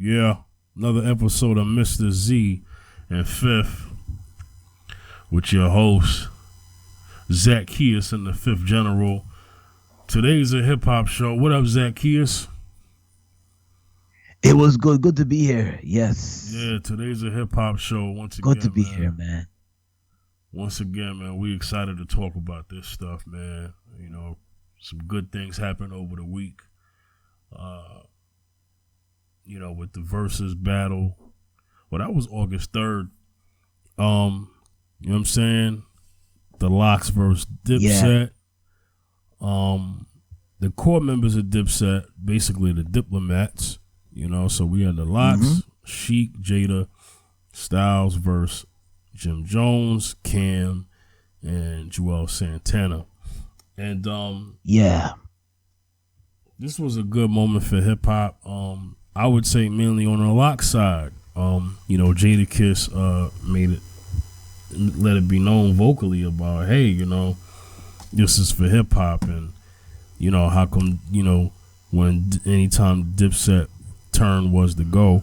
Yeah, another episode of Mr. Z and Fifth with your host, Zacchaeus and the Fifth General. Today's a hip-hop show. What up, Zacchaeus? It was good. Good to be here. Yes. Yeah, today's a hip-hop show once again, good to be here, man. Once again, man, we excited to talk about this stuff, man. You know, some good things happened over the week. You know, with the Verzuz battle. Well, that was August 3rd. You know what I'm saying? The LOX versus Dipset. Yeah. The core members of Dipset, basically the diplomats, you know, so we had the LOX, Sheik, Jada, Styles versus Jim Jones, Cam, and Joel Santana. And this was a good moment for hip hop. I would say mainly on the LOX side. You know, Jada Kiss let it be known vocally about, hey, you know, this is for hip hop, and you know, how come, you know, anytime Dipset turn was to go,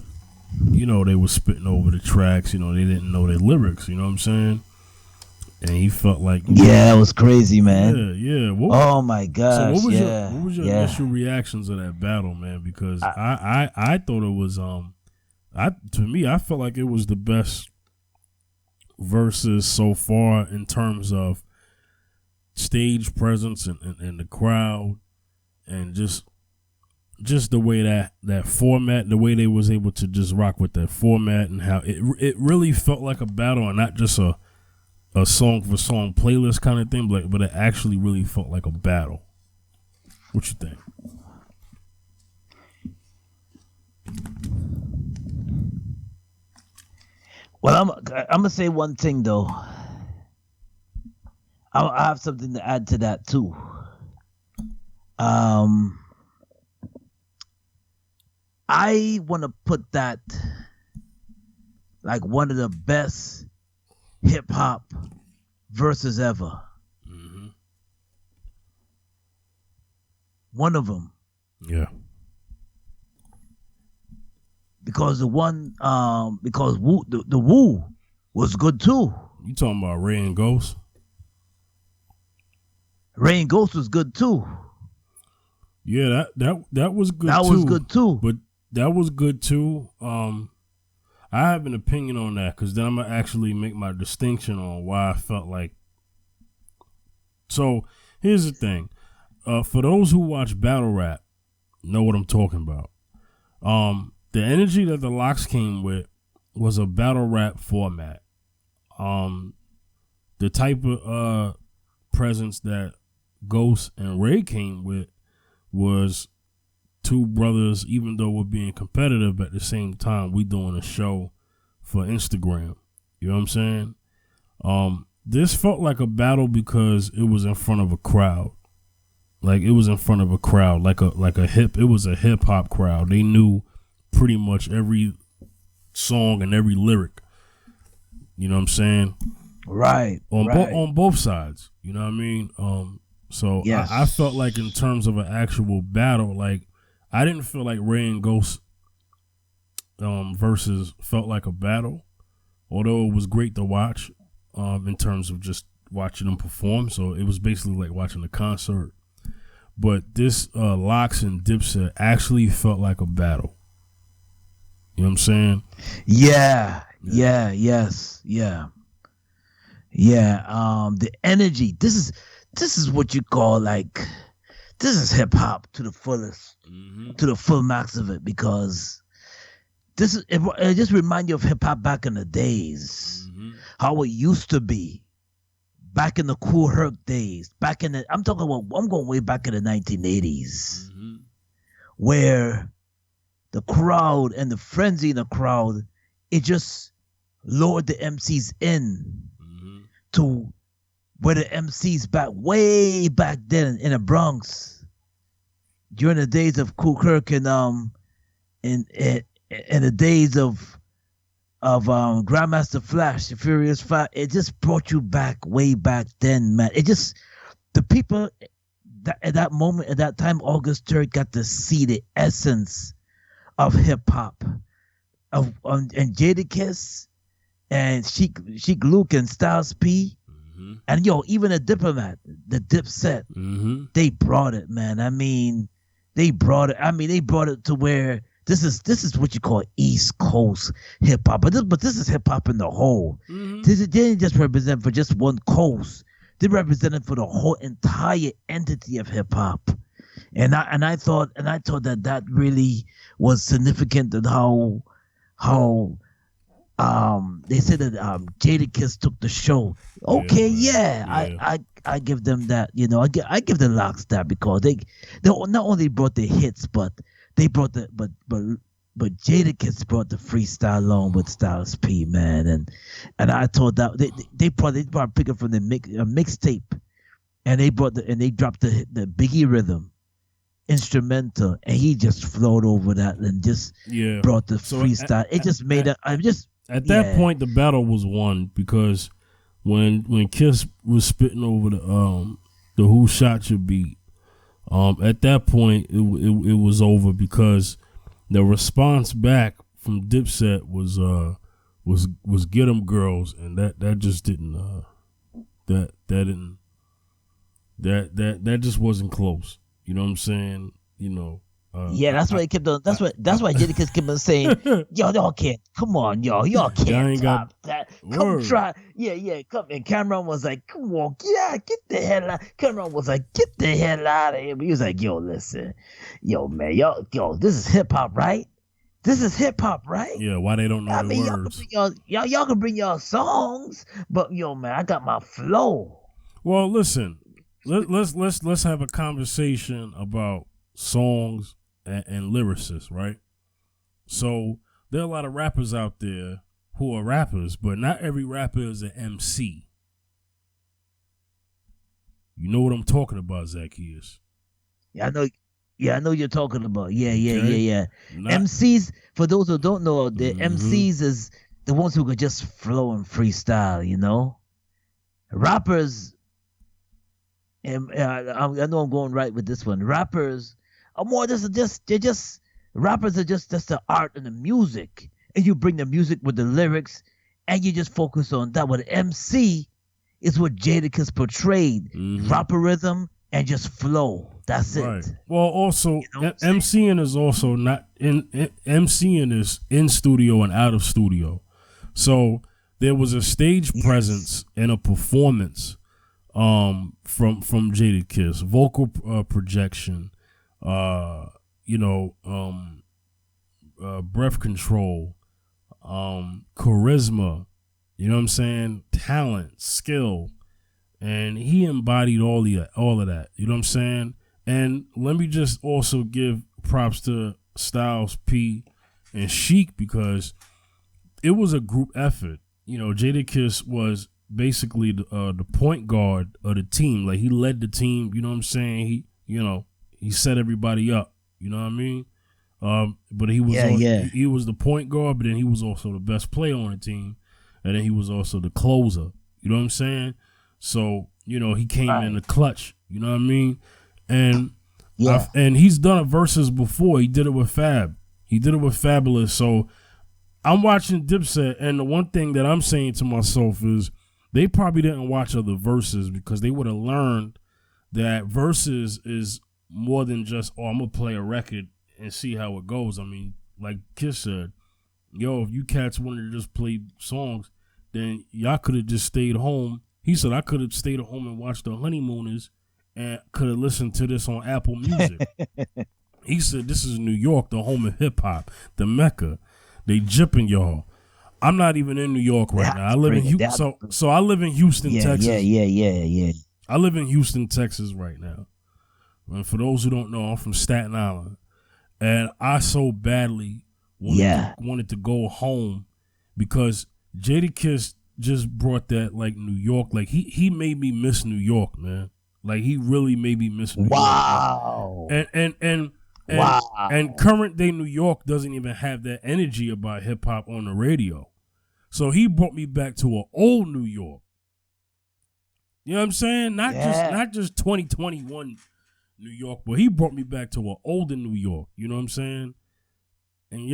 you know, they were spitting over the tracks, you know, they didn't know their lyrics, you know what I'm saying? And he felt like, yeah, it was crazy, man. Yeah. Oh my gosh. So what was your initial reactions of that battle, man? Because I thought it was to me, I felt like it was the best Verzuz so far in terms of stage presence and the crowd, and just the way that format, the way they was able to just rock with that format, and how it really felt like a battle and not just a song for song playlist kind of thing, but it actually really felt like a battle. What you think? Well, I'm gonna say one thing though. I have something to add to that too. I want to put that like one of the best hip hop verses ever. Mm-hmm. One of them. Yeah. Because the Woo was good too. You talking about Ray and Ghost? Ray and Ghost was good too. Yeah, that was good. That too, was good too. But that was good too. I have an opinion on that, because then I'm gonna actually make my distinction on why I felt like. So here's the thing, for those who watch battle rap, know what I'm talking about. The energy that the LOX came with was a battle rap format. The type of presence that Ghost and Ray came with was two brothers, even though we're being competitive at the same time, we doing a show for Instagram. You know what I'm saying? This felt like a battle because it was in front of a crowd. Like, it was in front of a crowd, it was a hip hop crowd. They knew pretty much every song and every lyric. You know what I'm saying? Right. On both sides. You know what I mean? So yes. I felt like in terms of an actual battle, like, I didn't feel like Ray and Ghost versus felt like a battle, although it was great to watch in terms of just watching them perform. So it was basically like watching a concert. But this LOX and Dipset actually felt like a battle. You know what I'm saying? Yeah. The energy. This is what you call like, this is hip hop to the fullest, to the full max of it, because it just reminds you of hip hop back in the days, how it used to be, back in the Cool Herc days, I'm going way back in the 1980s, where the crowd and the frenzy in the crowd, it just lowered the MCs in to where the MCs way back then in the Bronx, during the days of Cool Herc and in the days of Grandmaster Flash, the Furious Five, it just brought you back way back then, man. It just, the people at that moment, at that time, August 3rd, got to see the essence of hip hop, and Jadakiss and Sheik Luke and Styles P. And even a Diplomat, the Dipset, they brought it, man. I mean, they brought it to where this is what you call East Coast hip hop. But this is hip hop in the whole. They didn't just represent for just one coast. They represented for the whole entire entity of hip hop. And I thought that really was significant in how they said that Jadakiss took the show. Okay, I give them that. I give the LOX that because they not only brought the hits, but they brought but Jadakiss brought the freestyle along with Styles P, man, and I thought that they probably pick up from the mixtape, and they dropped the Biggie rhythm instrumental, and he just flowed over that and just brought the freestyle. It just made it. At that point, the battle was won because when Kiss was spitting over the Who Shot Your beat, at that point it was over because the response back from Dipset was Get 'Em Girls, and that just didn't that just wasn't close. You know what I'm saying? That's why he kept on. That's why Jadakiss kept on saying, y'all can't. Come on, y'all can't top that. Come try. Come. And Cameron was like, come on, get the hell out. Cameron was like, get the hell out of here. But he was like, listen, man, this is hip hop, right? This is hip hop, right? Yeah. Why they don't know the words? Y'all can bring y'all songs, but man, I got my flow. Well, listen, let's have a conversation about songs and lyricists, right? So there are a lot of rappers out there who are rappers, but not every rapper is an MC. You know what I'm talking about, Zacchaeus? Yeah, I know. Yeah, I know you're talking about. Yeah. MCs, for those who don't know, the MCs is the ones who could just flow and freestyle. Rappers, and I know I'm going right with this one. Rappers are more rappers are just the art and the music, and you bring the music with the lyrics, and you just focus on that. But MC is what Jadakiss portrayed: rapper rhythm and just flow. That's it. Well, also MCing is also not MCing is in studio and out of studio. So there was a stage presence and a performance from Jadakiss, vocal projection, breath control, charisma, you know what I'm saying, talent, skill, and he embodied all of that, you know what I'm saying. And let me just also give props to Styles P and Sheik because it was a group effort. Jadakiss was basically the point guard of the team. Like, he led the team, you know what I'm saying? He set everybody up, you know what I mean? But he was he was the point guard, but then he was also the best player on the team, and then he was also the closer, you know what I'm saying? So, he came in the clutch, you know what I mean? And and he's done a versus before. He did it with Fab. He did it with Fabulous. So I'm watching Dipset, and the one thing that I'm saying to myself is they probably didn't watch other verses because they would have learned that verses is more than just, I'm going to play a record and see how it goes. I mean, like Kiss said, if you cats wanted to just play songs, then y'all could have just stayed home. He said, I could have stayed at home and watched The Honeymooners and could have listened to this on Apple Music. He said, this is New York, the home of hip-hop, the Mecca. They jipping y'all. I'm not even in New York right now. I live in Houston. So I live in Houston, Texas. Yeah. I live in Houston, Texas right now. And for those who don't know, I'm from Staten Island. And I so badly wanted to go home because Jadakiss just brought that, like, New York. Like, he made me miss New York, man. Like, he really made me miss New York. Wow. And current day New York doesn't even have that energy about hip hop on the radio. So he brought me back to an old New York. You know what I'm saying? Not just 2021 New York, but he brought me back to an older New York. You know what I'm saying? And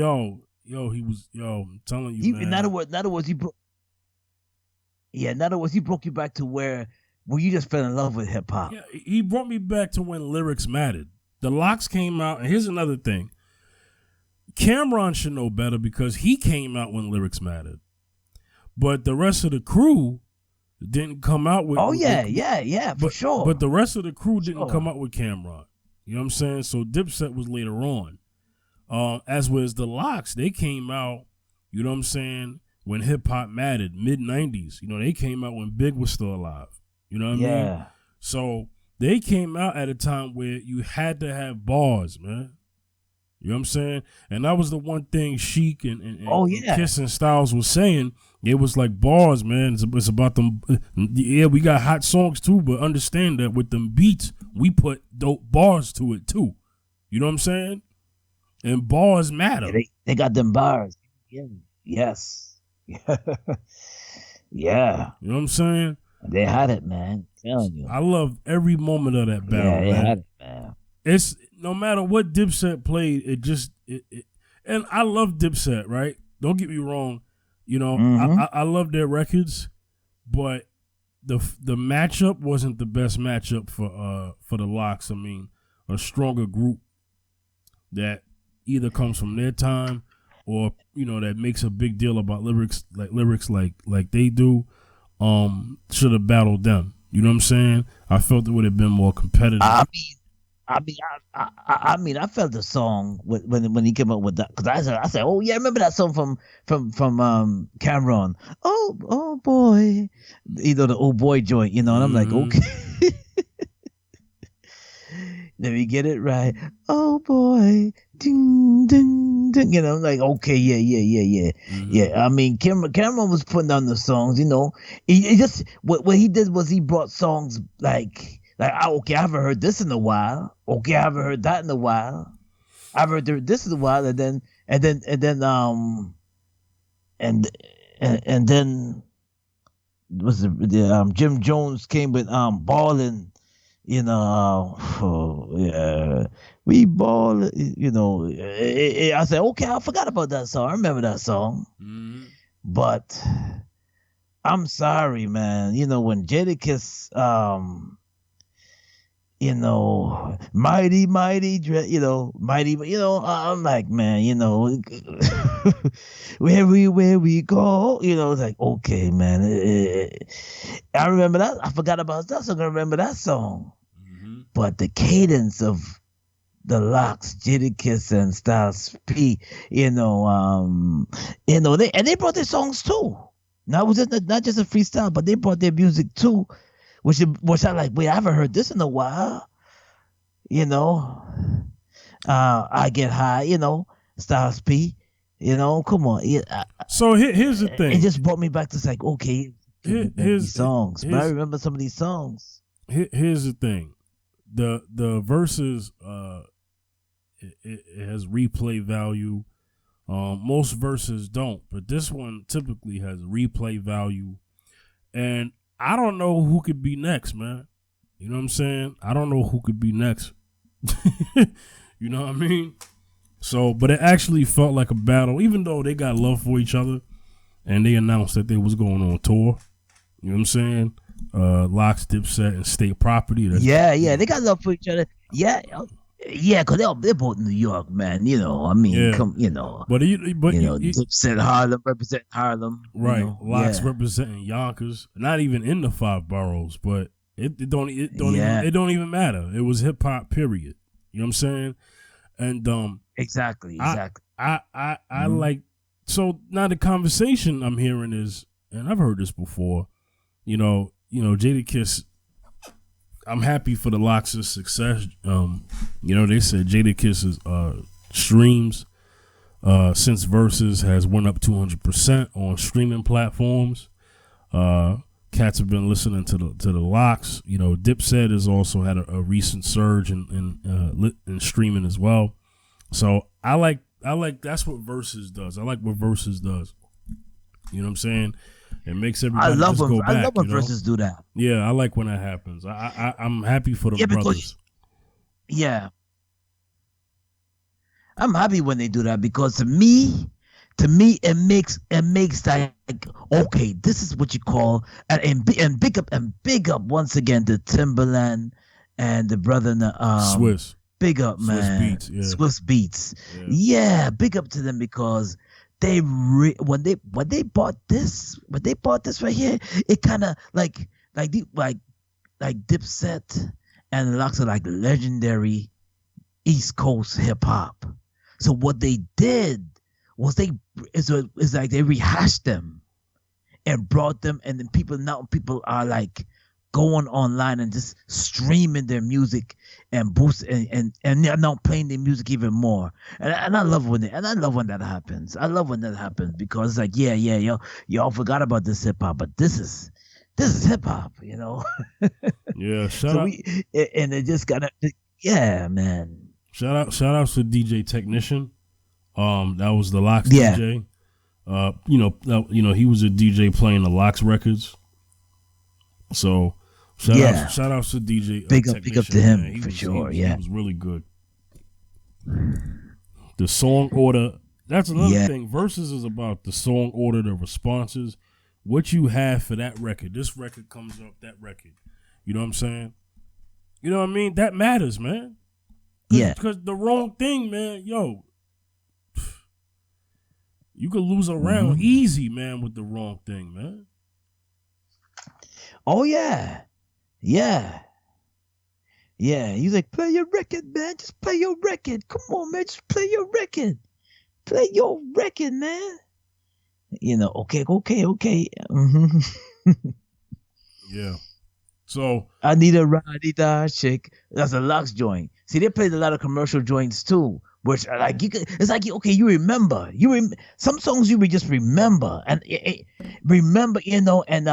I'm telling you, man. In other words, he broke. Yeah, in other words, he broke you back to where you just fell in love with hip hop. Yeah, he brought me back to when lyrics mattered. The LOX came out, and here's another thing. Cameron should know better because he came out when lyrics mattered. But the rest of the crew didn't come out with... for sure. But the rest of the crew didn't come out with Cameron. You know what I'm saying? So Dipset was later on. As was the LOX, they came out, you know what I'm saying, when hip-hop mattered, mid-90s. You know, they came out when Big was still alive. You know what I mean? So they came out at a time where you had to have bars, man. You know what I'm saying? And that was the one thing Sheik and Kiss and Styles was saying. It was like bars, man. It's about them. Yeah, we got hot songs too, but understand that with them beats, we put dope bars to it too. You know what I'm saying? And bars matter. Yeah, they got them bars. Yeah. Yes. Yeah. You know what I'm saying? They had it, man. I'm telling you. I love every moment of that battle, they man. had it, man. It's no matter what Dipset played, and I love Dipset, right? Don't get me wrong. You know, I love their records, but the matchup wasn't the best matchup for the LOX. I mean, a stronger group that either comes from their time or, you know, that makes a big deal about lyrics like they do, should have battled them. You know what I'm saying? I felt it would have been more competitive. I mean, I felt the song when he came up with that, because I said, oh yeah, I remember that song from Cameron. Oh boy, you know, the old boy joint, you know, and I'm like, okay, let me get it right. Oh boy, ding ding ding, you know, I'm like, okay, yeah. I mean, Cameron was putting down the songs, you know. He just what he did was he brought songs like, okay, I haven't heard this in a while. Okay, I haven't heard that in a while. I've heard this in a while, and then was the Jim Jones came with Ballin', you know, we ball, you know. I said, okay, I forgot about that song. I remember that song, but I'm sorry, man. You know, when Jadakiss, you know, mighty, you know, mighty, you know, I'm like, man, you know, where we go, you know, it's like, okay, man. I remember that. I forgot about that song. I remember that song. But the cadence of the LOX, Jadakiss and Styles P, you know, they brought their songs too. Now it was not just a freestyle, but they brought their music too. Which I like, wait, I haven't heard this in a while. You know, I Get High, you know, Styles P, you know, come on. So here's the thing. It just brought me back to, like, okay, here's songs. But I remember some of these songs. Here's the thing. The Verzuz, it has replay value. Most Verzuz don't, but this one typically has replay value. And I don't know who could be next, man. You know what I'm saying? I don't know who could be next. You know what I mean? So, but it actually felt like a battle, even though they got love for each other and they announced that they was going on tour. You know what I'm saying? LOX, Dipset, and State Property. Yeah, they got love for each other. Yeah, because they're both New York, man. You know, I mean, you know. But Dipset Harlem, representing Harlem. Right, you know? LOX representing Yonkers. Not even in the 5 boroughs, but it don't even matter. It was hip hop, period. You know what I'm saying? And exactly. I like, so now the conversation I'm hearing is, and I've heard this before. You know, Jadakiss. I'm happy for the LOX's success. You know, they said Jadakiss's streams since Verzuz has went up 200% on streaming platforms. Cats have been listening to the LOX. You know, Dipset has also had a recent surge in streaming as well. So I like that's what Verzuz does. I like what Verzuz does. You know what I'm saying? It makes everybody just go back. I love when Verzuz do that. Yeah, I like when that happens. I'm happy for the brothers. I'm happy when they do that, because to me, to me, it makes like, okay, this is what you call, and big up once again the Timberland and the brother Swiss. Big up, Swiss man. Beats, yeah. Swiss Beats. Yeah, big up to them because they when they bought this right here, it kind of like Dipset and LOX are like legendary East Coast hip hop. So what they did was it's like they rehashed them and brought them, and then people are like going online and just streaming their music and boost and they're now playing their music even more. And I love when that happens. I love when that happens because it's like, y'all forgot about this hip hop, but this is hip hop, you know. Yeah, shout out. And it just gotta, man. Shout out to DJ Technician. That was the LOX DJ. He was a DJ playing the LOX records. So shout out to DJ. Big up to him for sure. He was really good. The song order. That's another thing. Versus is about the song order, the responses, what you have for that record. This record comes up, that record. You know what I'm saying? You know what I mean? That matters, man. Because the wrong thing, man, yo, you could lose a round easy, man, with the wrong thing, man. Oh, yeah. Yeah. He's like, play your record, man. Just play your record. Come on, man. Just play your record. Play your record, man. You know, okay. Yeah. So I need a ride, chick. That's a LOX joint. See, they played a lot of commercial joints too, which are like it's like, okay, you remember. Some songs you would just remember and remember, you know, and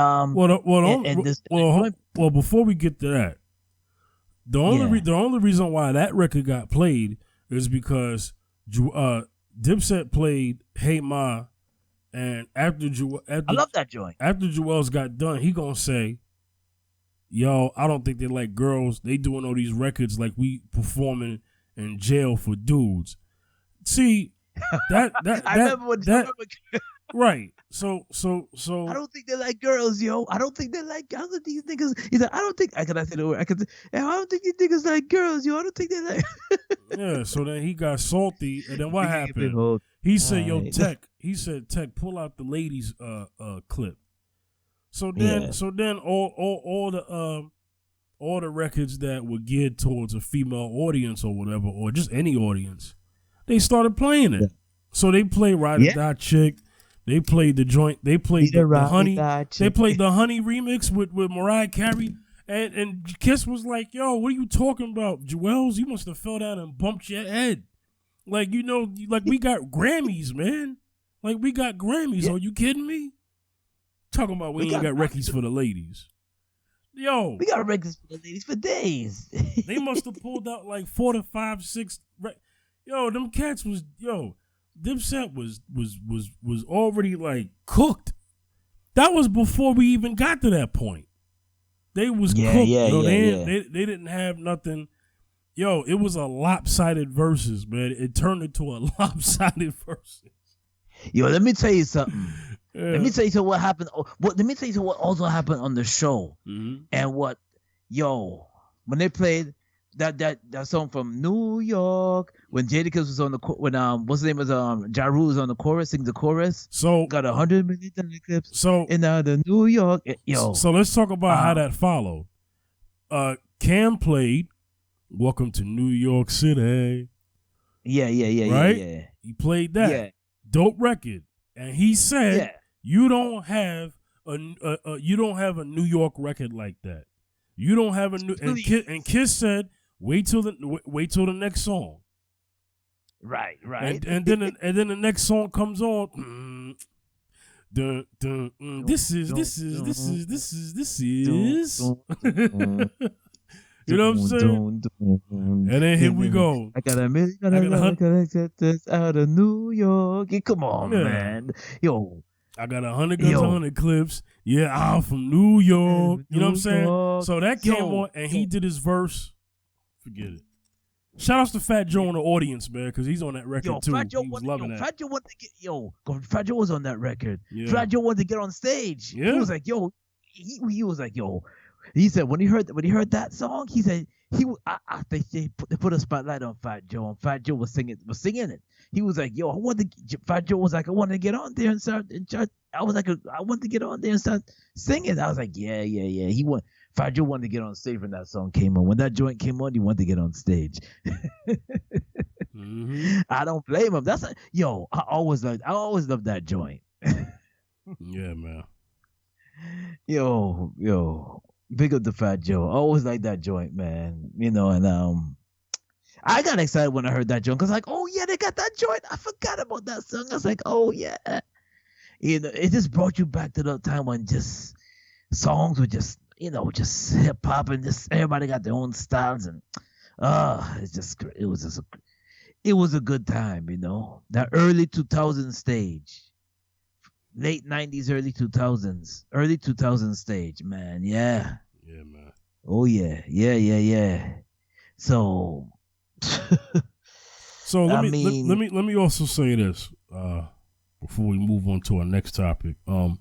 well, before we get to that, the only reason why that record got played is because Dipset played Hey Ma, and after I love that joint. After Joel's got done, he gonna say, yo, I don't think they like girls. They doing all these records like we performing in jail for dudes. See, that I remember when that right. So I don't think they like girls, yo. I don't think they like these niggas. He's like, I don't think I say the word. I don't think these niggas like girls, yo. I don't think they like. Yeah. So then he got salty, and then what happened? He said, "Yo, Tech." He said, "Tech, pull out the ladies' clip." So then all the records that were geared towards a female audience or whatever, or just any audience, they started playing it. Yeah. So they played Ride or Die Chick. They played the joint. They played the Honey. They played the Honey remix with Mariah Carey. And Kiss was like, yo, what are you talking about? Joel's, you must have fell down and bumped your head. Like, you know, like we got Grammys, man. Like we got Grammys. Are you kidding me? Talking about we ain't got records for the ladies. Yo. We got records for the ladies for days. They must have pulled out like 4 to 5, 6. Yo, them cats was, Dipset was already like cooked. That was before we even got to that point. They was cooked. They didn't have nothing. Yo, it was a lopsided versus, man. It turned into a lopsided versus. Yo, let me tell you something. Yeah. Let me tell you what happened. Let me tell you what also happened on the show. Mm-hmm. And what, when they played that song from New York, when Jadakiss was on the what's the name of Ja Rule was on the chorus, sing the chorus. So got 100 million clips. So in the New York, So let's talk about how that followed. Cam played "Welcome to New York City." Yeah. Right? Yeah. He played that. Yeah. Dope record, and he said, "You don't have a New York record like that. You don't have a new." And Kiss said, "Wait till the next song." Right. And then the next song comes on. This is. You know what I'm saying? And then here we go. I got a million out of New York. Come on, man. Yo. I got 100 guns, 100 clips. Yeah, I'm from New York. You know what I'm saying? So that came on, and he did his verse. Forget it. Shout outs to Fat Joe in the audience, man, because he's on that record too. Fat Joe he was loving that. Fat Joe wanted to get Fat Joe was on that record. Yeah. Fat Joe wanted to get on stage. Yeah. He was like, he was like, He said when he heard that song, he said they put a spotlight on Fat Joe, and Fat Joe was singing it. He was like, Fat Joe was like, I wanted to get on there and start. I was like, I wanted to get on there and start singing. I was like, yeah. Fat Joe wanted to get on stage when that song came on. When that joint came on, he wanted to get on stage. Mm-hmm. I don't blame him. I always loved that joint. Yeah, man. Yo, big up the Fat Joe. I always like that joint, man. And I got excited when I heard that joint because like, oh yeah, they got that joint. I forgot about that song. I was like, oh yeah. It just brought you back to the time when just songs were just hip hop and just everybody got their own styles and it was a good time, That early 2000s stage. Late 90s, early 2000s stage, man. Yeah. Yeah, man. Oh yeah. So let me also say this before we move on to our next topic. Well,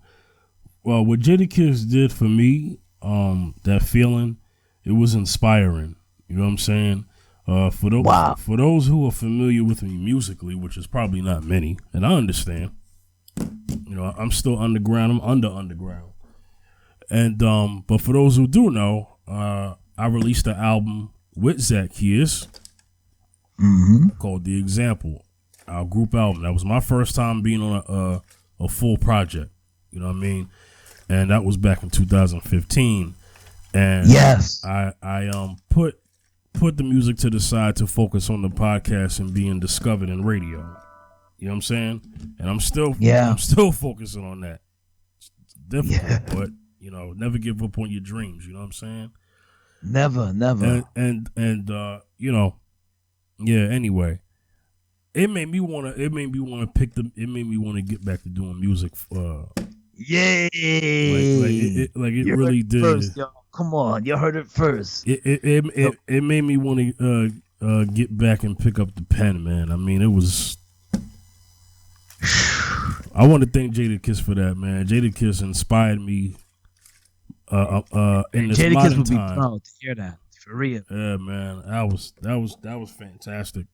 what Jadakiss did for me, that feeling, it was inspiring. You know what I'm saying? For those who are familiar with me musically, which is probably not many, and I understand. I'm still underground. I'm underground. And but for those who do know, I released an album with Zacchaeus called The Example, our group album. That was my first time being on a full project. You know what I mean? And that was back in 2015. And yes, I put the music to the side to focus on the podcast and being discovered in radio. You know what I'm saying? And I'm still focusing on that. It's difficult, but never give up on your dreams. You know what I'm saying? Never. And anyway, it made me want to get back to doing music. Yay! It really did. First, yo. Come on, you heard it first. It made me want to get back and pick up the pen, man. I mean, it was. I want to thank Jadakiss for that, man. Jadakiss inspired me in this Jadakiss modern would be time. proud to hear that, for real. Yeah, man, that was fantastic.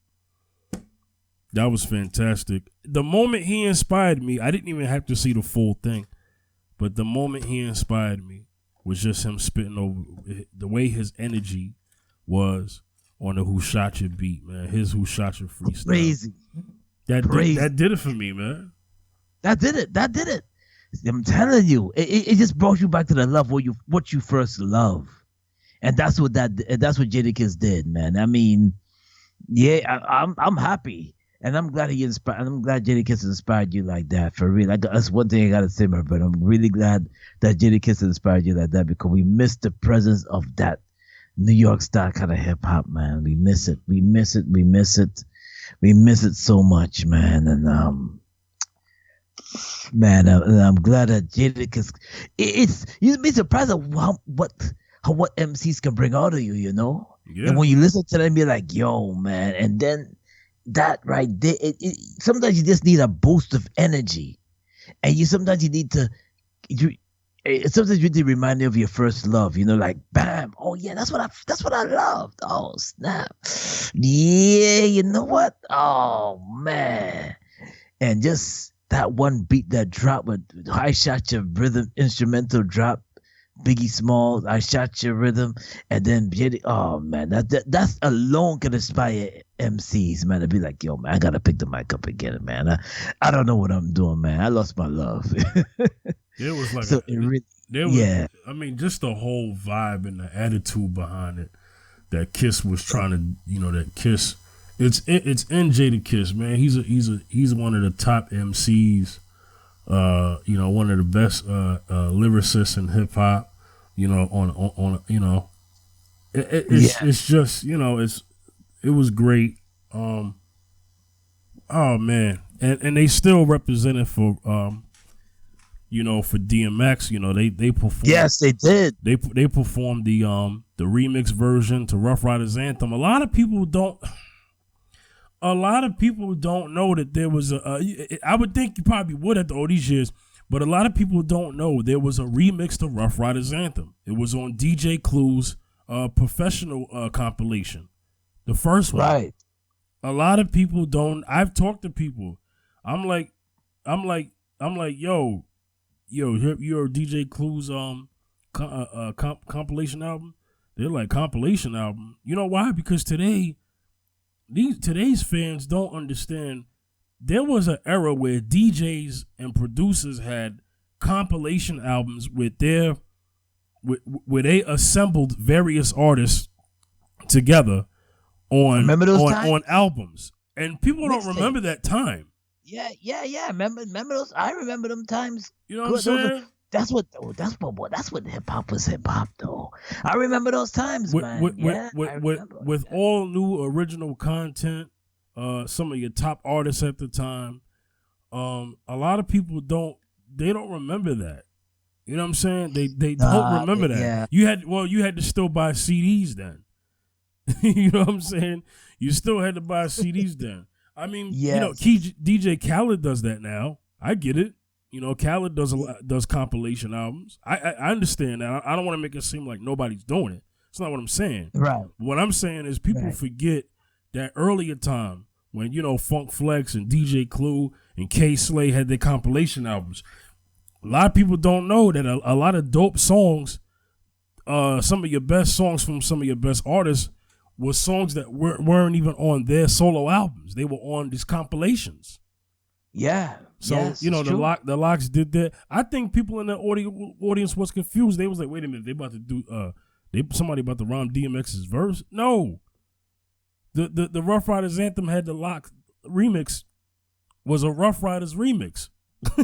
That was fantastic. The moment he inspired me, I didn't even have to see the full thing, but the moment he inspired me was just him spitting over the way his energy was on the Who Shot Your beat, man. His Who Shot Your freestyle. Crazy. That did it for me, man. That did it. I'm telling you, it just brought you back to the love what you first love, and that's what Jadakiss did, man. I mean, yeah, I'm happy, and I'm glad I'm glad Jadakiss inspired you like that, for real. That's one thing I gotta say, but I'm really glad that Jadakiss inspired you like that, because we miss the presence of that New York style kind of hip hop, man. We miss it so much, man. And man, I'm glad that Jadakiss. You'd be surprised at what MCs can bring out of you, Yeah. And when you listen to them, you're like, yo, man. And then that right there, sometimes you just need a boost of energy, and sometimes you need to remind you of your first love, like bam, oh yeah, that's what I loved. Oh snap, yeah, you know what? Oh man, and just that one beat that drop with I Shot Your rhythm instrumental drop, Biggie Smalls, I Shot Your rhythm, and then oh man, that's alone can inspire MCs, man, to be like, yo man, I gotta pick the mic up again, man. I don't know what I'm doing, man. I lost my love. It was like I mean, just the whole vibe and the attitude behind it that Kiss was trying to, that Kiss, it's in Jadakiss, man. He's one of the top MCs, one of the best lyricists in hip hop, it's just, it was great. Oh man, and they still represented for for DMX. They performed. Yes, they did. They performed the the remix version to Rough Riders Anthem. A lot of people don't know that there was I would think you probably would after all these years, but a lot of people don't know there was a remix to Rough Riders Anthem. It was on DJ Clue's professional compilation, the first one. Right. A lot of people don't. I've talked to people. I'm like, yo, your DJ Clue's compilation album. They're like, compilation album. You know why? Because today's fans don't understand. There was an era where DJs and producers had compilation albums where they assembled various artists together on albums, and people don't remember that time. Yeah. Remember those? I remember them times. You know what I'm saying? That's what hip hop was. Hip hop though. I remember those times, man. With all new original content, some of your top artists at the time. A lot of people don't remember that. You know what I'm saying? They don't remember that. Yeah. You had to still buy CDs then. You know what I'm saying? You still had to buy CDs then. I mean, yes. DJ Khaled does that now. I get it. Khaled does compilation albums. I understand that. I don't want to make it seem like nobody's doing it. That's not what I'm saying. Right. What I'm saying is people forget that earlier time when, Funk Flex and DJ Clue and K Slay had their compilation albums. A lot of people don't know that a lot of dope songs, some of your best songs from some of your best artists, were songs that weren't even on their solo albums. They were on these compilations. Yeah. So, the LOX did that. I think people in the audience was confused. They was like, wait a minute, they about to do somebody about to rhyme DMX's verse? No. The Rough Riders Anthem had the LOX remix, was a Rough Riders remix.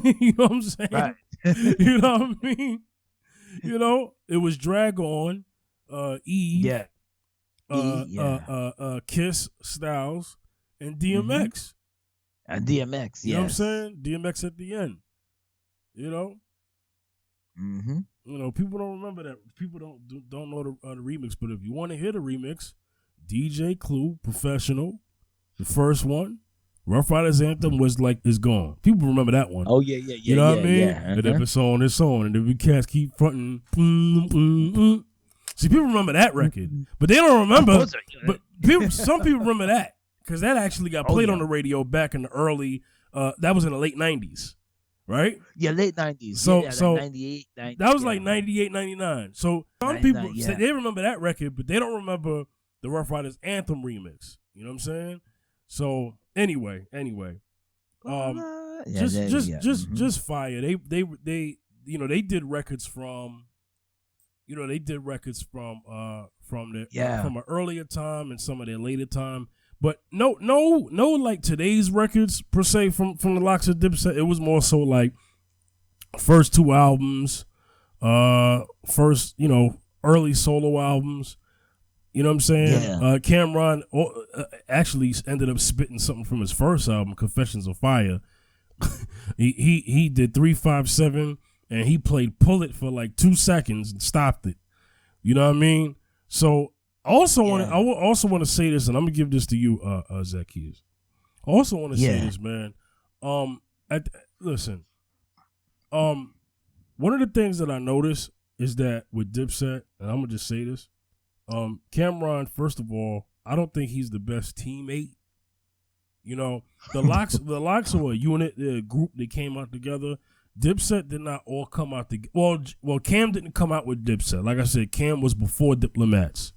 You know what I'm saying? Right. You know what I mean? It was Drag On, Eve. Yeah. Kiss, Styles, and DMX. Mm-hmm. And DMX, you know what I'm saying? DMX at the end. Mm-hmm. People don't remember that. People don't know the remix. But if you want to hear the remix, DJ Clue, Professional, the first one, Rough Riders Anthem is gone. People remember that one. Oh yeah. You know what I mean? Yeah. And if it's on, it's on. And if we cats keep fronting, See, people remember that record, but they don't remember. But some people remember that because that actually got played on the radio back in the early. That was in the late 90s, right? Yeah, late 90s. So like 98, 90, that was like 98, 99. So some people say they remember that record, but they don't remember the Rough Riders Anthem remix. You know what I'm saying? So anyway, just fire. They did records from. They did records from an earlier time and some of their later time, but no like today's records per se from the LOX of Dipset. It was more so like first two albums, first early solo albums. You know what I'm saying? Yeah. Cameron actually ended up spitting something from his first album, Confessions of Fire. he did 357. And he played Pull It for like 2 seconds and stopped it. You know what I mean? So I also want to say this, and I'm gonna give this to you, Zacchaeus. I also want to say this, man. Listen. One of the things that I noticed is that with Dipset, and I'm gonna just say this, Cameron. First of all, I don't think he's the best teammate. The LOX are a unit, they're a group that came out together. Dipset did not all come out together. Well, Cam didn't come out with Dipset. Like I said, Cam was before Diplomats.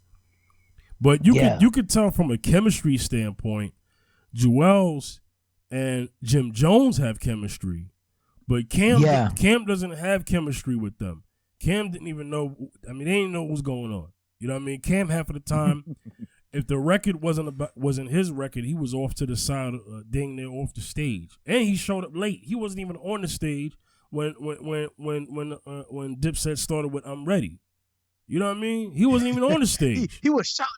But you could tell from a chemistry standpoint, Jewels and Jim Jones have chemistry, but Cam doesn't have chemistry with them. Cam didn't even know. I mean, they didn't know what was going on. You know what I mean? Cam half of the time, if the record wasn't his record, he was off to the side, dang near off the stage, and he showed up late. He wasn't even on the stage when Dipset started with "I'm Ready." You know what I mean? He wasn't even on the stage. he was shouting,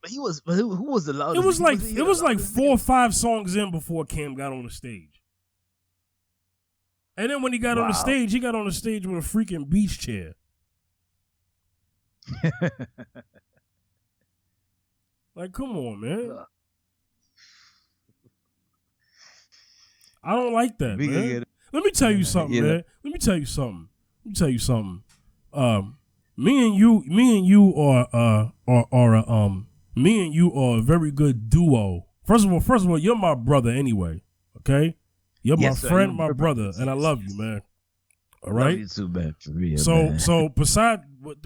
but who was the loudest? It was like 4 or 5 songs in before Cam got on the stage. And then when he got on the stage, he got on the stage with a freaking beach chair. Like, come on, man. I don't like that, man. Let me tell you something, man. Let me tell you something. Me and you are a very good duo. First of all, you're my brother anyway. Okay, you're my friend, my brother, and I love you, man. All right. Love you too, man. For real, so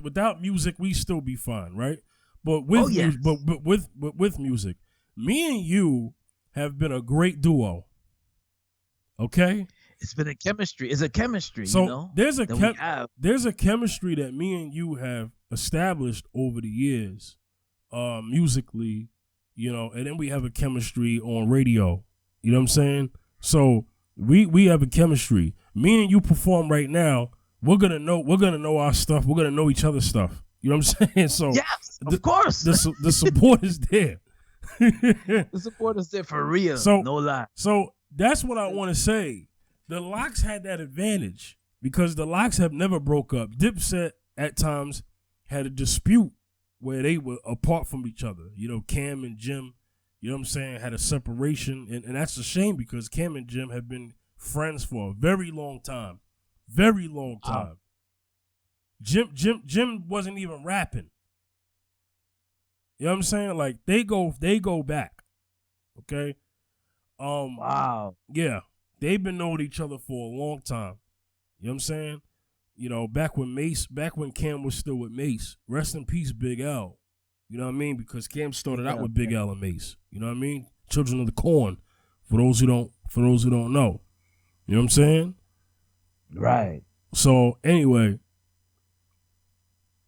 without music, we still be fine, right? But with with music, me and you have been a great duo. Okay, it's been a chemistry. It's a chemistry. So you know? there's a chemistry that me and you have established over the years, musically, you know, and then we have a chemistry on radio. You know what I'm saying? So we have a chemistry. Me and you perform right now. We're gonna know our stuff. We're gonna know each other's stuff. You know what I'm saying? So yes, of course, the support is there. The support is there for real. So no lie. So that's what I want to say. The LOX had that advantage because the LOX have never broke up. Dipset at times had a dispute where they were apart from each other. You know, Cam and Jim, you know what I'm saying, had a separation. And that's a shame because Cam and Jim have been friends for a very long time. Very long time. Jim wasn't even rapping. You know what I'm saying? Like they go back. Okay? Wow. Yeah. They've been knowing each other for a long time. You know what I'm saying? You know, back when Cam was still with Mace. Rest in peace, Big L. You know what I mean? Because Cam started out with Big L and Mace. You know what I mean? Children of the Corn. For those who don't know. You know what I'm saying? Right. So anyway,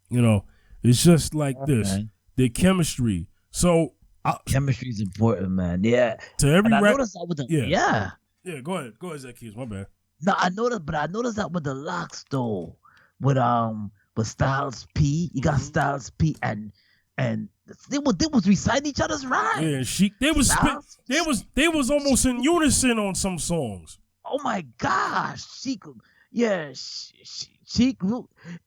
you know, it's just like this. Man. The chemistry. So chemistry is important, man. Yeah. To every I noticed that with the Yeah, go ahead, Zacchaeus. My bad. No, I noticed that with the LOX though, with Styles P. You got Styles P and they was reciting each other's rhymes. Yeah, they was almost in unison on some songs. Oh my gosh, Sheik,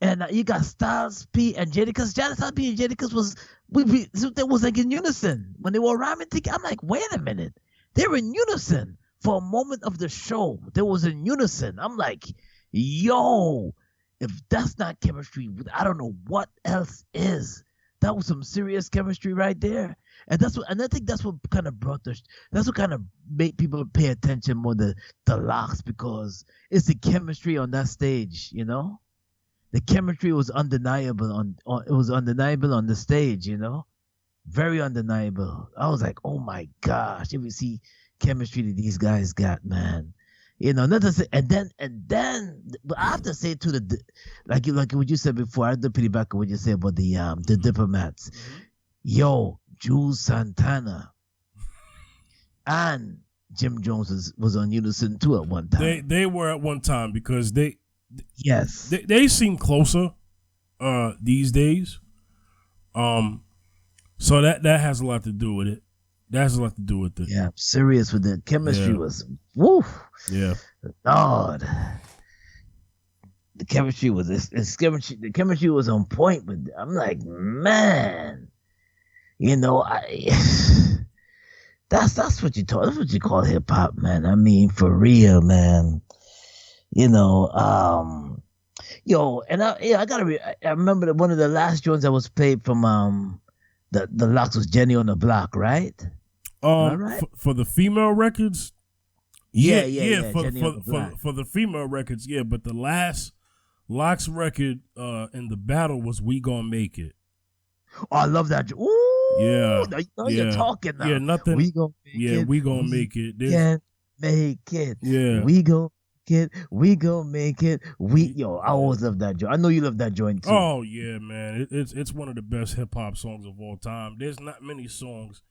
and you got Styles P and Jadakiss. Styles P and Jadakiss they was like in unison when they were rhyming together. I'm like, wait a minute, they were in unison for a moment of the show. They was in unison. I'm like, yo, if that's not chemistry, I don't know what else is. That was some serious chemistry right there. And I think that's what kind of that's what kind of made people pay attention more to the LOX, because it's the chemistry on that stage, you know? The chemistry was undeniable on the stage, you know? Very undeniable. I was like, oh my gosh, if you see chemistry that these guys got, man. You know, not to say, and then, but I have to say to like what you said before. I have to piggyback on what you said about the Diplomats. Mm-hmm. Yo, Jules Santana and Jim Jones was on unison too at one time. They were at one time because they seem closer these days. So that has a lot to do with it. That has a lot to do with it. Yeah, I'm serious with the chemistry was woof. Yeah. Lord. The chemistry was the chemistry was on point, but I'm like, man, you know, that's what you call hip hop, man. I mean, for real, man. You know, yo, and I remember that one of the last joints that was played from the LOX was Jenny on the Block, right? Right? For the female records, yeah. For the female records, yeah. But the last LOX record in the battle was "We Gon' Make It." Oh, I love that. Ooh, yeah, you're talking now. Yeah, nothing. We gon' make it. We gonna make it. Can't make it. Yeah, we gon' make it. We gon' make it. I always love that joint. I know you love that joint too. Oh yeah, man. It's one of the best hip hop songs of all time. There's not many songs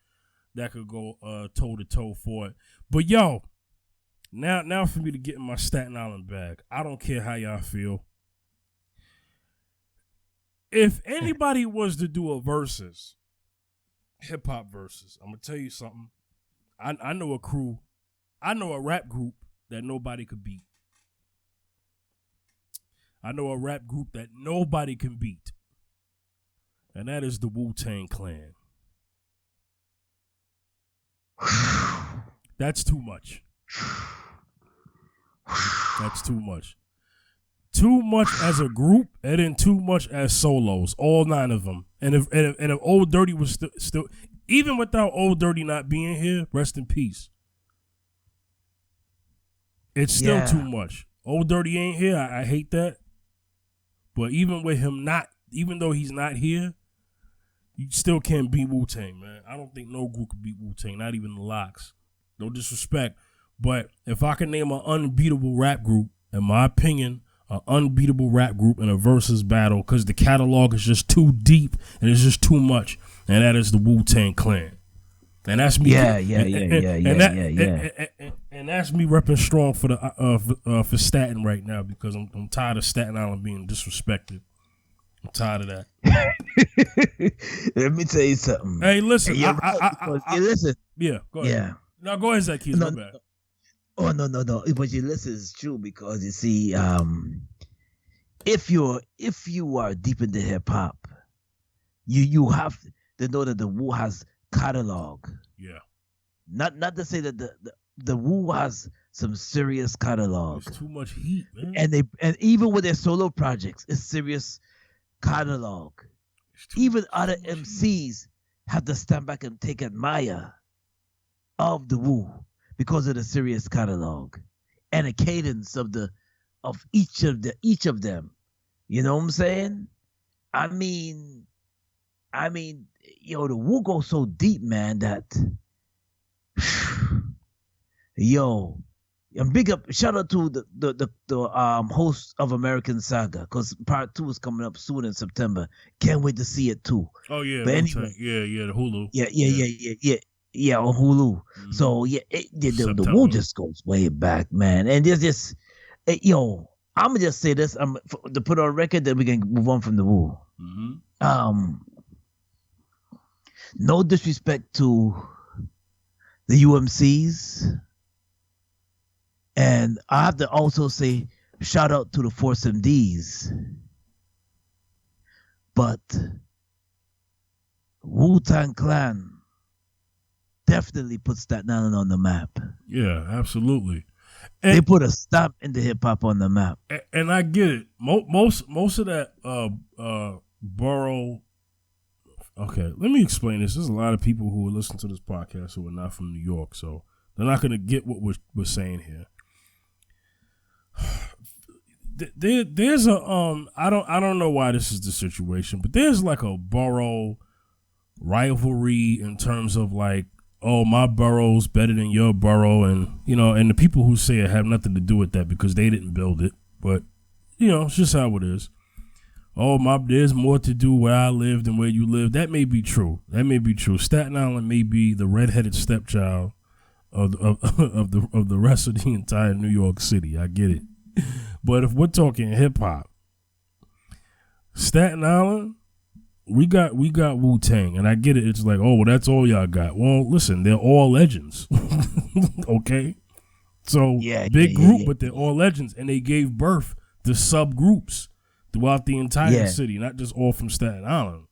that could go toe to toe for it. But yo, now for me to get in my Staten Island bag, I don't care how y'all feel. If anybody was to do a versus, hip hop versus, I'm gonna tell you something. I know a crew, I know a rap group that nobody could beat. I know a rap group that nobody can beat. and that is the Wu-Tang Clan. That's too much. That's too much. Too much as a group, and then too much as solos. All 9 of them. And if Old Dirty was still, even without Old Dirty not being here, rest in peace. It's still too much. Old Dirty ain't here. I hate that. But even with him even though he's not here, you still can't beat Wu-Tang, man. I don't think no group could beat Wu-Tang, not even the LOX. No disrespect. But if I can name an unbeatable rap group, in my opinion, an unbeatable rap group in a versus battle, because the catalog is just too deep and it's just too much, and that is the Wu-Tang Clan. And that's me. Yeah. And that's me repping strong for the for Staten right now, because I'm tired of Staten Island being disrespected. I'm tired of that. Let me tell you something. Hey, listen. Listen. Yeah, go ahead. Yeah. No, go ahead, Zacchaeus. My bad. Oh, no. But you listen, is true, because you see, if you are deep into hip hop, you have to know that the Wu has catalog. Yeah. Not to say that the Wu has some serious catalog. There's too much heat, man. And even with their solo projects, it's serious catalog. Even other MCs have to stand back and take admire of the Wu because of the serious catalog and the cadence of each of them. You know what I'm saying? I mean, the Wu goes so deep, man, that and big up, shout out to the host of American Saga, because part 2 is coming up soon in September. Can't wait to see it too. Oh yeah, but anyway, the Hulu. Yeah, on Hulu. Mm-hmm. So the Wu just goes way back, man. And there's just, I'm gonna just say this. To put on record that we can move on from the Wu. Mm-hmm. No disrespect to the UMCs. And I have to also say, shout out to the Force MDs. But Wu-Tang Clan definitely puts Staten Island on the map. Yeah, absolutely. And they put a stamp in the hip hop on the map. And I get it. Most of that borough. Okay, let me explain this. There's a lot of people who will listen to this podcast who are not from New York, so they're not going to get what we're saying here. There's a I don't know why this is the situation, but there's like a borough rivalry in terms of like, oh, my borough's better than your borough, and and the people who say it have nothing to do with that because they didn't build it, but it's just how it is. Oh, there's more to do where I live than where you live. That may be true. Staten Island may be the redheaded stepchild of the rest of the entire New York City. I get it. But if we're talking hip hop, Staten Island, we got Wu-Tang, and I get it. It's like, oh, well, that's all y'all got. Well, listen, they're all legends. Okay? So big group, but they're all legends, and they gave birth to subgroups throughout the entire city, not just all from Staten Island.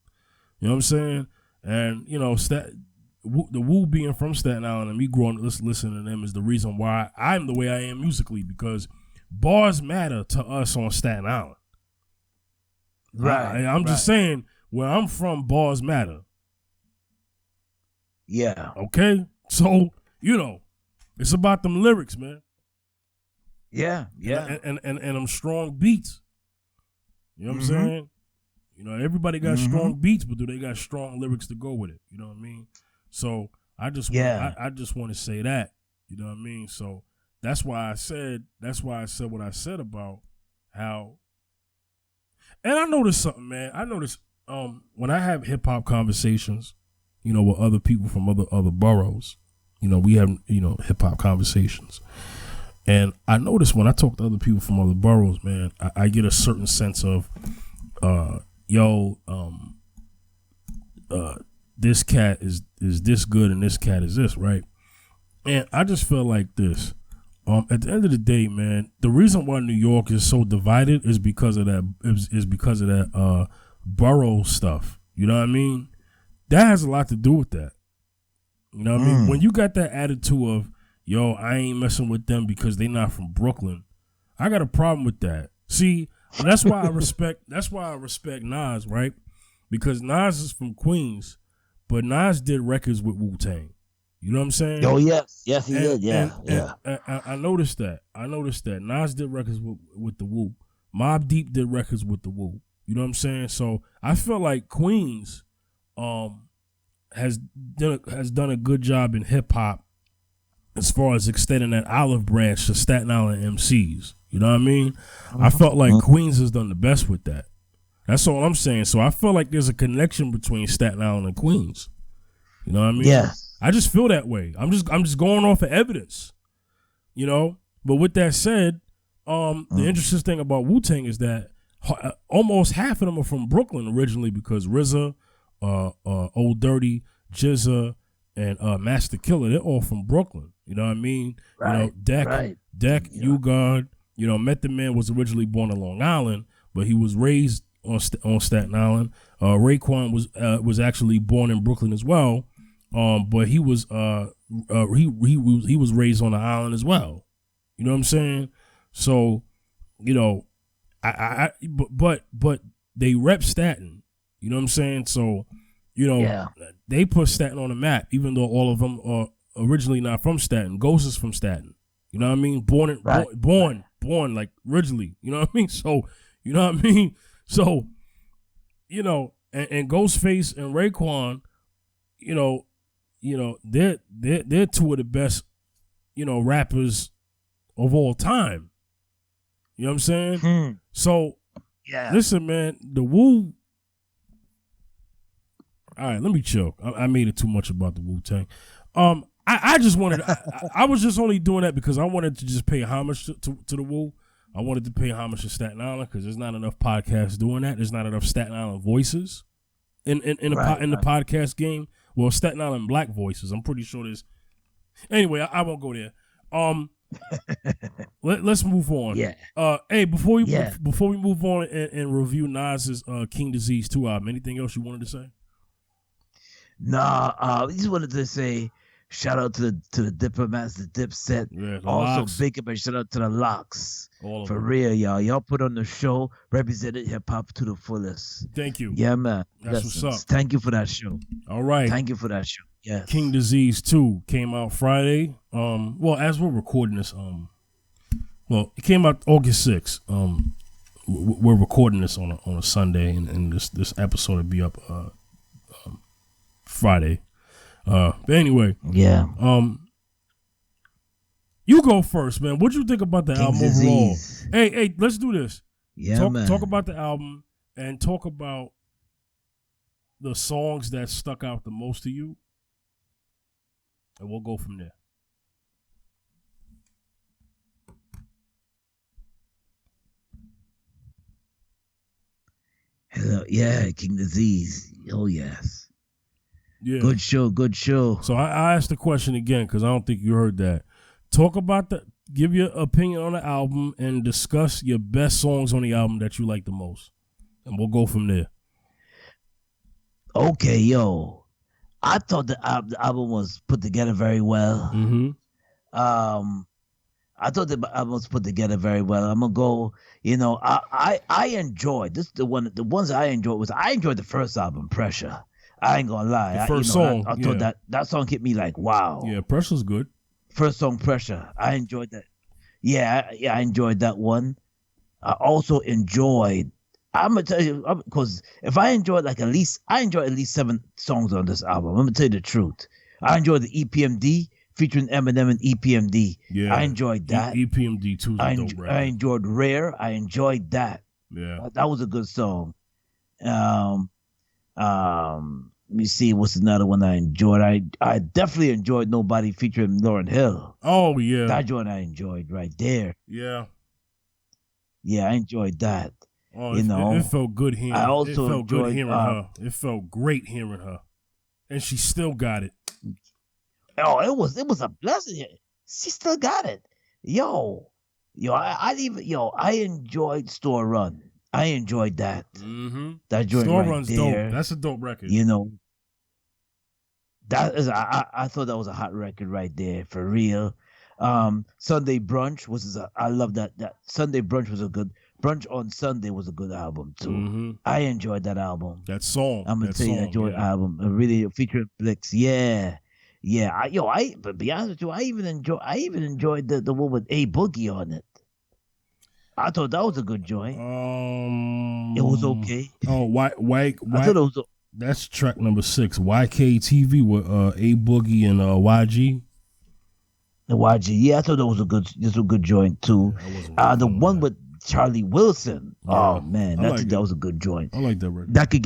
You know what I'm saying? And the Wu being from Staten Island and me growing up listening to them is the reason why I'm the way I am musically, because bars matter to us on Staten Island. Right. I'm just saying, where I'm from, bars matter. Yeah. Okay? So, it's about them lyrics, man. Yeah. And them strong beats. You know what I'm saying? Everybody got strong beats, but do they got strong lyrics to go with it? You know what I mean? So I just want to say that. You know what I mean? So that's why I said what I said about how. And I noticed something, man. I noticed when I have hip hop conversations, with other people from other boroughs, we have hip hop conversations. And I notice when I talk to other people from other boroughs, man, I get a certain sense of, this cat is this good and this cat is this, right? And I just feel like this. At the end of the day, man, the reason why New York is so divided is because of that borough stuff. You know what I mean? That has a lot to do with that. You know what I mean? When you got that attitude of, yo, I ain't messing with them because they not from Brooklyn, I got a problem with that. See, that's why I respect Nas, right? Because Nas is from Queens, but Nas did records with Wu-Tang. You know what I'm saying? Oh, yes. Yes, he did. Yeah. I noticed that. Nas did records with the Wu. Mobb Deep did records with the Wu. You know what I'm saying? So I feel like Queens has done a good job in hip hop as far as extending that olive branch to Staten Island MCs. You know what I mean? I felt like Queens has done the best with that. That's all I'm saying. So I feel like there's a connection between Staten Island and Queens. You know what I mean? Yeah. I just feel that way. I'm just going off of evidence. You know? But with that said, the interesting thing about Wu-Tang is that almost half of them are from Brooklyn originally, because RZA, Old Dirty, Jizza, and Master Killer, they're all from Brooklyn. You know what I mean? Right. You know, Deck, U-God, you know, Method Man was originally born in Long Island, but he was raised on Staten Island. Raekwon was actually born in Brooklyn as well, but he was raised on the island as well. You know what I'm saying? So, you know, but they rep Staten. You know what I'm saying? So, you know, they put Staten on the map, even though all of them are originally not from Staten. Ghost is from Staten. You know what I mean? Born like originally. You know what I mean? So, you know what I mean? So, you know, and Ghostface and Raekwon, you know, they're two of the best, you know, rappers of all time. You know what I'm saying? So, listen, man, the Wu. All right, let me chill. I made it too much about the Wu-Tang. I just wanted. I was just only doing that because I wanted to just pay homage to the Wu. I wanted to pay homage to Staten Island because there's not enough podcasts doing that. There's not enough Staten Island voices in the podcast game. Well, Staten Island black voices. I'm pretty sure there's. Anyway, I won't go there. Let's move on. Yeah. Hey, before we move on and review Nas's King Disease 2 album, anything else you wanted to say? Nah, I just wanted to say shout out to the diplomats, the Dipset. Yeah, also LOX. big up and shout out to the LOX. All of For them. real, y'all. Y'all put on the show, represented hip hop to the fullest. Thank you. Yeah, man. That's Lessons. what's up. Thank you for that show. All right. Thank you for that show. Yes. King Disease 2 came out Friday. Well, as we're recording this, well, it came out August 6th. We're recording this on a Sunday, and this episode will be up Friday. But anyway, yeah. You go first, man. What'd you think about the King album Disease. overall? Hey, let's do this. Yeah, man. Talk about the album and talk about the songs that stuck out the most to you, and we'll go from there. Hello. Yeah, King Disease. Oh, yes. Yeah. Good show. So I asked the question again because I don't think you heard that. Give your opinion on the album and discuss your best songs on the album that you like the most, and we'll go from there. Okay, yo. I thought the album was put together very well. Mm-hmm. I thought the album was put together very well. I'm gonna go. You know, I enjoyed this. The ones I enjoyed the first album, Pressure. I ain't gonna lie. The first song. I thought that song hit me like, wow. Yeah, Pressure's good. First song, Pressure. I enjoyed that. Yeah, I enjoyed that one. I also enjoyed. I'm gonna tell you because if I enjoyed at least 7 songs on this album. I'm gonna tell you the truth. I enjoyed the EPMD featuring Eminem and EPMD. Yeah, I enjoyed that. EPMD 2 is a dope record. I enjoyed Rare. I enjoyed that. Yeah, that was a good song. Let me see what's another one I enjoyed. I definitely enjoyed Nobody featuring Lauryn Hill. Oh yeah, that joint I enjoyed right there. Yeah, I enjoyed that. Oh, it felt good hearing. I also it felt enjoyed, good hearing her. It felt great hearing her, and she still got it. Oh, it was a blessing. She still got it. I enjoyed Store Run. I enjoyed that. That joint Store right Run's there. dope. That's a dope record. You know, that is I thought that was a hot record right there for real. Sunday Brunch I love that. That Sunday Brunch was a good Brunch on Sunday was a good album too. I enjoyed that album. That song. I'm gonna tell you, I enjoyed album. Really featuring Blix. Yeah. Yeah. But be honest with you, I even enjoyed the one with A Boogie on it. I thought that was a good joint. It was okay. Oh, why? I thought it was. That's track number 6. YKTV with A Boogie and YG. The YG, yeah, I thought that was a good joint too. The one with Charlie Wilson. Yeah. Oh man, that was a good joint. I like that record. That could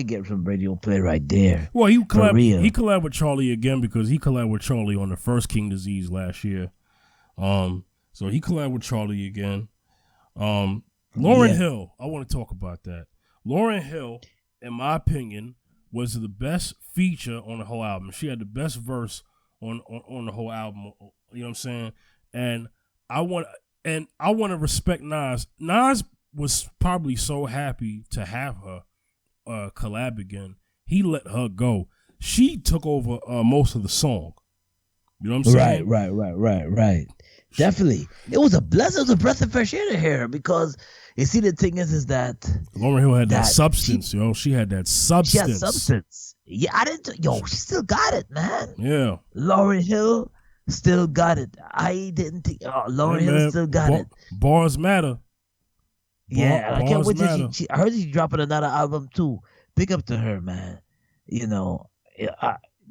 get some radio play right there. Well, he collabed with Charlie again because he collabed with Charlie on the first King Disease last year. So he collabed with Charlie again. Lauryn Hill, I want to talk about that. Lauryn Hill, in my opinion, was the best feature on the whole album. She had the best verse on the whole album. You know what I'm saying? And I want to respect Nas. Nas was probably so happy to have her collab again. He let her go. She took over most of the song. You know what I'm saying? Right. Definitely. It was a blessing. It was a breath of fresh air to hear because you see the thing is that Lauryn Hill had that substance, She had that substance. She had substance. Yeah, she still got it, man. Yeah. Lauryn Hill still got it. I didn't think Lauryn Hill still got it. Bars matter. I can't wait till I heard she's dropping another album too. Big up to her, man. You know,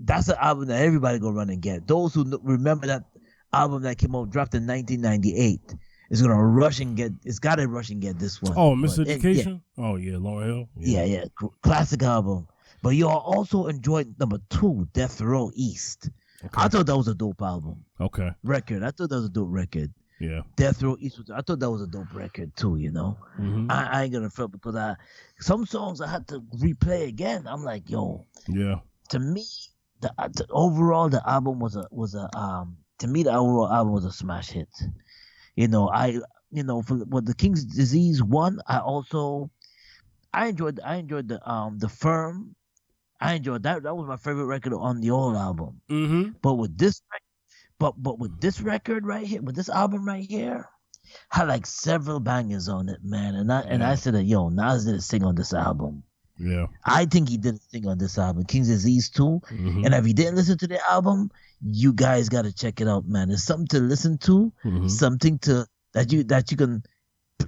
that's an album that everybody gonna run and get. Those who remember that album that came out, dropped in 1998, is gonna rush and get. It's gotta rush and get this one. Oh, Miseducation. Oh yeah, Lauryn Hill. Yeah. Classic album. But you also enjoyed number 2, Death Row East. Okay. I thought that was a dope album. Okay. Record. I thought that was a dope record. Yeah. Death Row East. I thought that was a dope record too. You know. I ain't gonna front because some songs I had to replay again. I'm like, yo. Yeah. To me, the overall the album was a to me the overall album was a smash hit. For the King's Disease 1, I enjoyed the Firm. I enjoyed that. That was my favorite record on the old album. But with this with this record right here, with this album right here, had like several bangers on it, man. And I said that Nas did a sing on this album. Yeah. I think he did a thing on this album, King's Disease 2. And if you didn't listen to the album, you guys got to check it out, man. It's something to listen to, something that you can,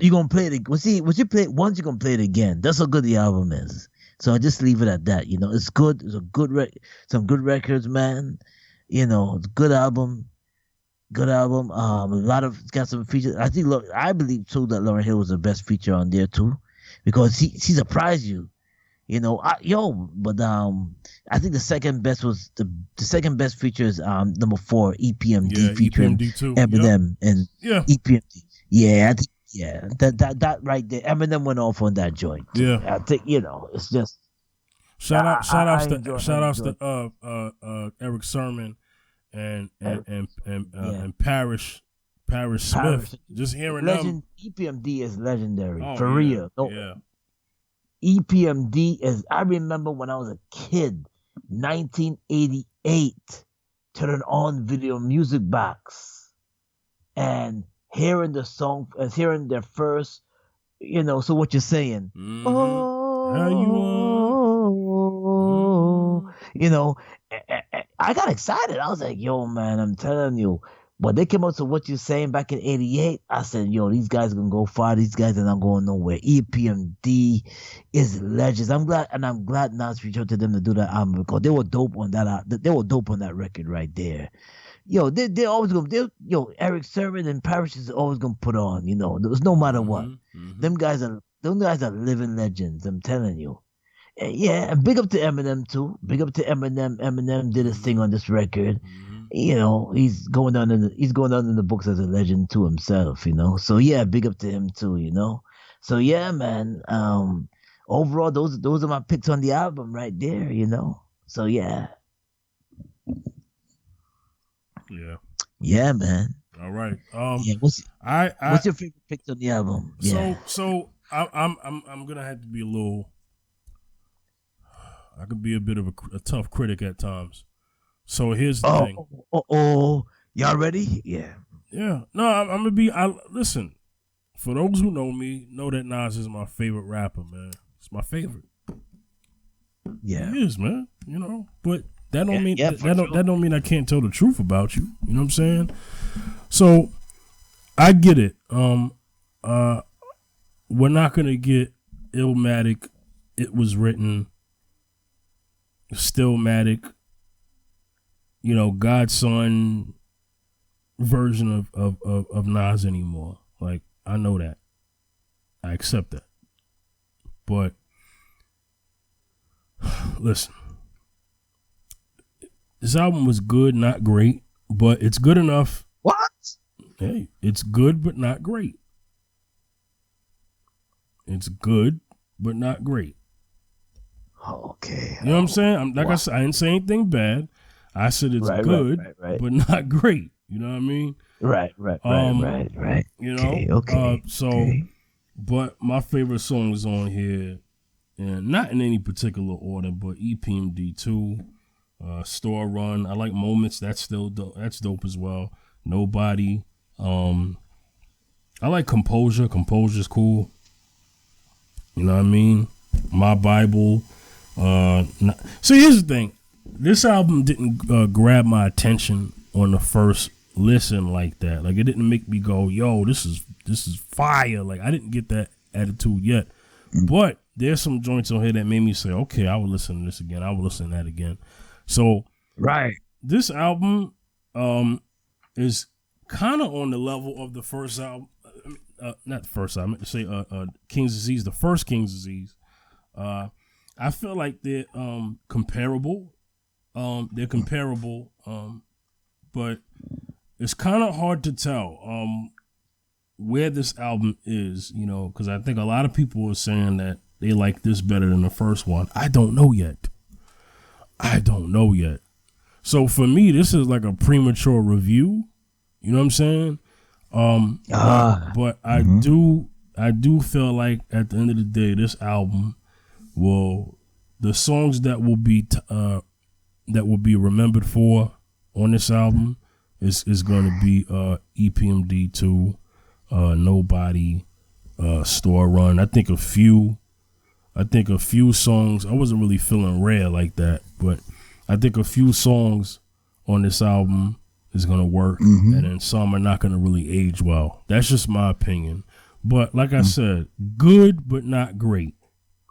you're going to play it. Once you play it once, you're going to play it again. That's how good the album is. So I just leave it at that. It's good. It's a good some good records, man. It's a good album. Good album. It's got some features. I believe too that Lauryn Hill was the best feature on there too, because she surprised you. I think the second best was the second best feature is number 4, EPMD featuring Eminem and EPMD. Yeah, I think that right there. Eminem went off on that joint. Yeah, I think it's just shout outs to Eric Sermon and Parrish Smith. Just hearing them. EPMD is legendary for real. Yeah. EPMD is, I remember when I was a kid, 1988, turning on Video Music Box and hearing the song, hearing their first, so what you're saying. Oh, how you want? I got excited. I was like, yo, man, I'm telling you. When they came out to What You Saying back in 88, I said, yo, these guys are going to go far. These guys are not going nowhere. EPMD is legends. I'm glad Nas reached out to them to do that album because they were dope on that. They were dope on that record right there. They're always going to, Eric Sermon and Parrish is always going to put on, no matter what. Them guys are living legends, I'm telling you. And big up to Eminem too. Big up to Eminem. Eminem did his thing on this record. He's going down in the books as a legend to himself. So yeah, big up to him too. So yeah, man. Overall, those are my picks on the album right there. So yeah. Yeah. Yeah, man. All right. Yeah. What's your favorite pick on the album? So I'm gonna have to be a little. I could be a bit of a tough critic at times. So here's the thing. Y'all ready? Yeah. Yeah. No, I'm gonna be. Listen. For those who know me, know that Nas is my favorite rapper, man. It's my favorite. Yeah. He is, man. You know, but that don't mean that don't mean I can't tell the truth about you. You know what I'm saying? So I get it. We're not gonna get Illmatic. It was written. Stillmatic. You know, Godson version of Nas anymore. Like, I know that. I accept that. But listen, this album was good, not great, but it's good enough. What? Hey, it's good, but not great. It's good, but not great. Okay. You know what I'm saying? I said, I didn't say anything bad. I said it's good, but not great. You know what I mean? Right. You know? Okay. But my favorite song is on here, and not in any particular order, but E15 2, Store Run. I like Moments. That's still dope. That's dope as well. Nobody. I like Composure. Composure's cool. You know what I mean? My Bible. So here's the thing. This album didn't grab my attention on the first listen like that. Like, it didn't make me go, yo, this is fire. Like, I didn't get that attitude yet. But there's some joints on here that made me say, okay, I will listen to this again. I will listen to that again. So this album is kind of on the level of the first album. Not the first album. I meant to say King's Disease, the first King's Disease. I feel like they're comparable. But it's kind of hard to tell where this album is, you know, because I think a lot of people are saying that they like this better than the first one. I don't know yet. So for me, this is like a premature review. You know what I'm saying? But I do feel like at the end of the day, this album the songs that will be remembered for on this album is going to be EPMD 2, Nobody, Store Run. I think a few songs. I wasn't really feeling Rare like that, but I think a few songs on this album is going to work, and then some are not going to really age well. That's just my opinion. But like I said, good but not great.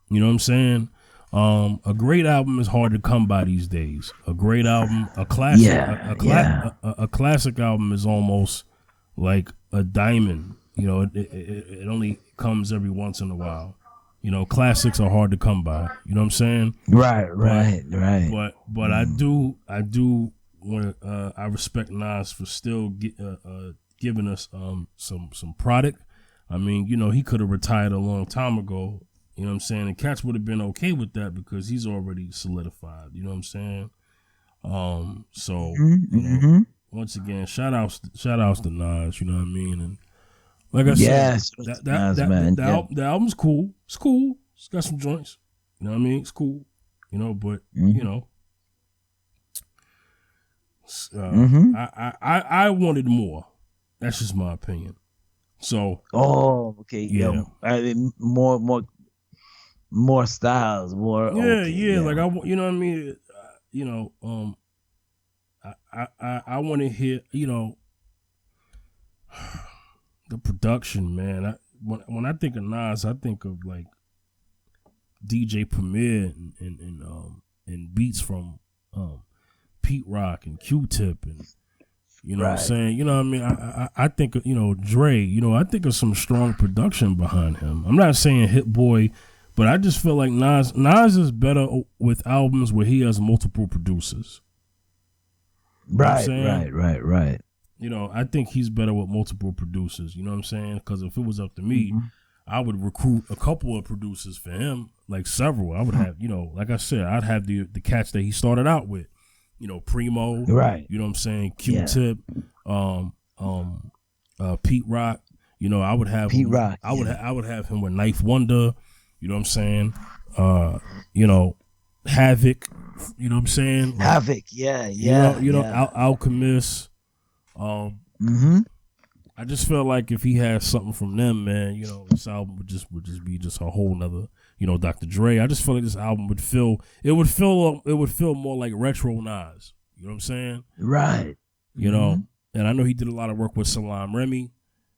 You know what I'm saying? A great album is hard to come by these days. A great album, a classic, a classic album is almost like a diamond. You know, it only comes every once in a while. You know, classics are hard to come by. You know what I'm saying? Right. But I do want I respect Nas for still giving us some product. I mean, you know, he could have retired a long time ago. You know what I'm saying? And Cats would have been okay with that because he's already solidified. You know what I'm saying? So you know, once again, shout outs to Nas. You know what I mean? And like I said, the album's cool. It's cool. It's got some joints. You know what I mean? It's cool. You know, but you know, I wanted more. That's just my opinion. So. Okay. Yeah. I mean, more styles. More. Yeah. Like you know what I mean? You know, I want to hear. You know. The production, man. When I think of Nas, I think of like DJ Premier and beats from Pete Rock and Q-Tip and you know what I'm saying. You know what I mean. I think of, you know, Dre. You know, I think of some strong production behind him. I'm not saying Hit Boy, but I just feel like Nas is better with albums where he has multiple producers. Right. You know, I think he's better with multiple producers. You know what I'm saying? Because if it was up to me, I would recruit a couple of producers for him, like several. I would have, you know, like I said, I'd have the cats that he started out with. You know, Primo. Right. You know what I'm saying? Q-Tip. Pete Rock. You know, I would have Pete him, Rock. I would have him with Knife Wonder. You know what I'm saying? You know, Havoc. You know what I'm saying? Like, Havoc. Yeah. You know, Alchemist. I just feel like if he had something from them, man, you know, this album would just be just a whole nother, you know, Dr. Dre. I just feel like this album would feel more like retro Nas. You know what I'm saying? Right. You know, and I know he did a lot of work with Salam Remy,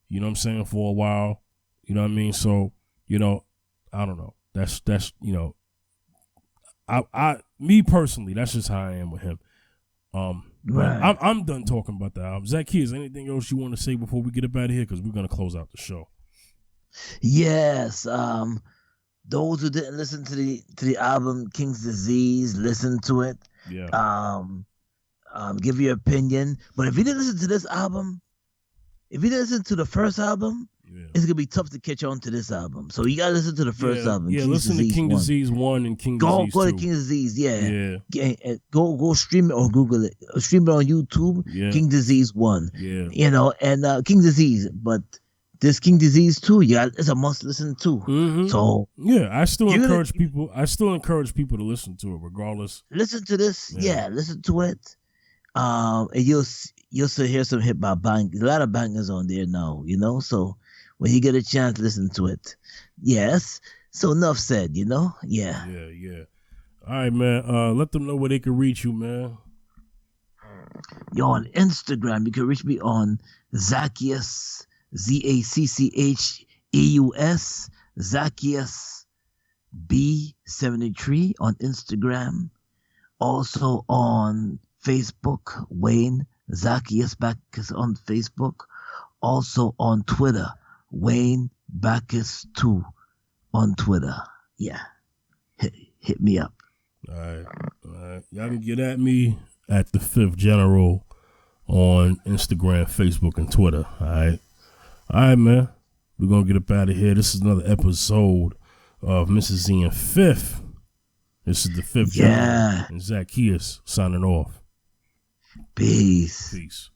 you know what I'm saying, for a while. You know what I mean? So, you know, I don't know. That's you know, me personally, that's just how I am with him. Right. I'm done talking about the album. Zacchaeus, anything else you want to say before we get up out of here? Because we're gonna close out the show. Yes. Those who didn't listen to the album King's Disease, listen to it. Yeah. Give your opinion. But if you didn't listen to this album, if you didn't listen to the first album, it's gonna be tough to catch on to this album. So you gotta listen to the first album. Yeah, King's listen Disease to King 1. Disease 1 and King Disease 2. Go to King Disease, yeah. Go stream it or Google it. Stream it on YouTube. Yeah. King Disease 1. Yeah. You know, and King Disease, but this King Disease 2, it's a must listen to. So yeah, I still encourage people to listen to it regardless. Listen to this, listen to it. And you'll still hear some hip hop bang. A lot of bangers on there now, you know. So when you get a chance, listen to it. Yes. So enough said, you know. Yeah. Yeah. All right, man. Let them know where they can reach you, man. Yo, on Instagram, you can reach me on Zacchaeus, ZACCHEUS, Zacchaeus B73 on Instagram. Also on Facebook, Wayne Zacchaeus Bacchus on Facebook. Also on Twitter, Wayne Bacchus 2 on Twitter. Yeah. Hit me up. All right. Y'all can get at me at the 5th General on Instagram, Facebook, and Twitter. All right, man. We're going to get up out of here. This is another episode of Mrs. Z and 5th. This is the 5th General and Zacchaeus signing off. Peace. Peace.